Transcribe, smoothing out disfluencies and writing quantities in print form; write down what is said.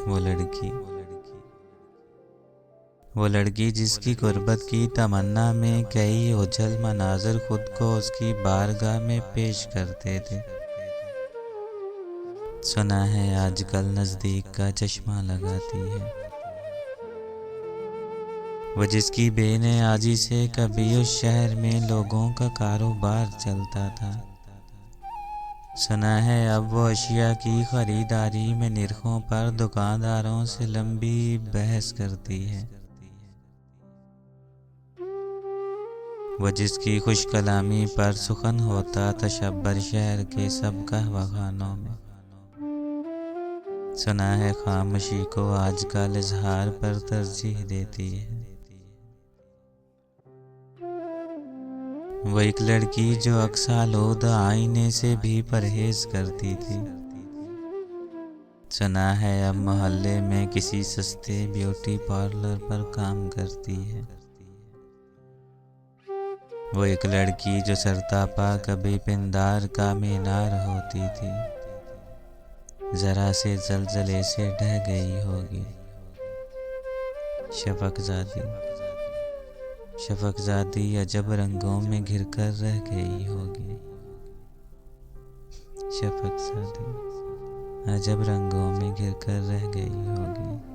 वो लड़की वो लड़की जिसकी गुर्बत की तमन्ना में कई उजल मनाजर खुद को उसकी बारगाह में पेश करते थे। सुना है आजकल नजदीक का चश्मा लगाती है। वो जिसकी बेनियाजी से कभी उस शहर में लोगों का कारोबार चलता था। सुना है अब वो अशिया की खरीदारी में निरखों पर दुकानदारों से लंबी बहस करती है। वो जिसकी खुश कलामी पर सुखन होता तशब्बर शहर के सब कहवाखानों में। सुना है खामोशी को आजकल इजहार पर तरजीह देती है। वो एक लड़की जो अक्सालोद आईने से भी परहेज करती थी। सुना है अब मोहल्ले में किसी सस्ते ब्यूटी पार्लर पर काम करती है। वो एक लड़की जो सरतापा कभी पिंदार का मीनार होती थी, जरा से जलजले से ढह गई होगी। शफकजादी अजब रंगों में घिरकर रह गई होगी। शफकजादी अजब रंगों में घिरकर रह गई होगी।